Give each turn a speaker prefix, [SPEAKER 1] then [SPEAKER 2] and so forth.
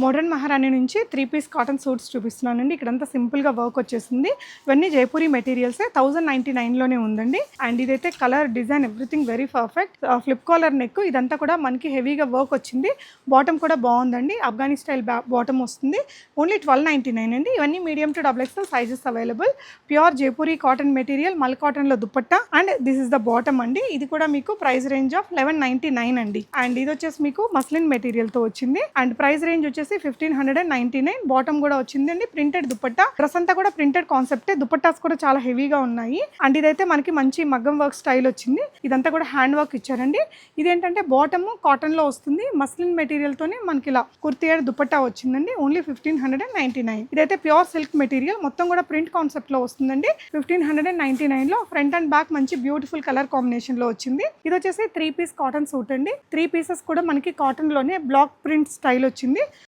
[SPEAKER 1] Modern మహారాణి నుంచి 3 piece cotton suits చూపిస్తున్నానండి. ఇక్కడంతా సింపుల్గా వర్క్ వచ్చేసింది. ఇవన్నీ జైపూరి మెటీరియల్సే 1099లోనే ఉందండి. అండ్ ఇదైతే colour design everything very perfect. Flip collar neck ఇదంతా కూడా మనకి హెవీగా వర్క్ వచ్చింది. బాటమ్ కూడా బాగుందండి. ఆఫ్ఘనీ స్టైల్ బాటమ్ వస్తుంది. ఓన్లీ 1299 అండి. ఇవన్నీ medium to XXL sizes available. Pure Jaipuri cotton material, మల్ కాటన్లో dupatta. And this is the bottom అండి. ఇది కూడా మీకు ప్రైస్ రేంజ్ ఆఫ్ 1199 అండి. అండ్ ఇది వచ్చేసి మీకు మస్లిన్ మెటీరియల్తో వచ్చింది. అండ్ ప్రైస్ రేంజ్ వచ్చేసి 1599. బాటమ్ కూడా వచ్చిందండి. ప్రింటెడ్ దుపట్టా. డ్రెస్ అంతా కూడా ప్రింటెడ్ కాన్సెప్టే. దుపట్టాస్ కూడా చాలా హెవీగా ఉన్నాయి. అండ్ ఇదైతే మనకి మంచి మగ్గం వర్క్ స్టైల్ వచ్చింది. ఇదంతా కూడా హ్యాండ్ వర్క్ ఇచ్చారండి. ఇదేంటంటే బాటమ్ కాటన్ లో వస్తుంది. మస్లిన్ మెటీరియల్ తోనే మనకి ఇలా కుర్తీ దుపట్టా వచ్చిందండి. ఓన్లీ 1599. ఇదైతే ప్యూర్ సిల్క్ మెటీరియల్, మొత్తం కూడా ప్రింట్ కాన్సెప్ట్ లో వస్తుందండి. 1599 లో ఫ్రంట్ అండ్ బ్యాక్ మంచి బ్యూటిఫుల్ కలర్ కాంబినేషన్ లో వచ్చింది. ఇది వచ్చేసి 3 పీస్ కాటన్ సూట్ అండి. 3 పీసెస్ కూడా మనకి కాటన్ లోనే బ్లాక్ ప్రింట్ స్టైల్ వచ్చింది.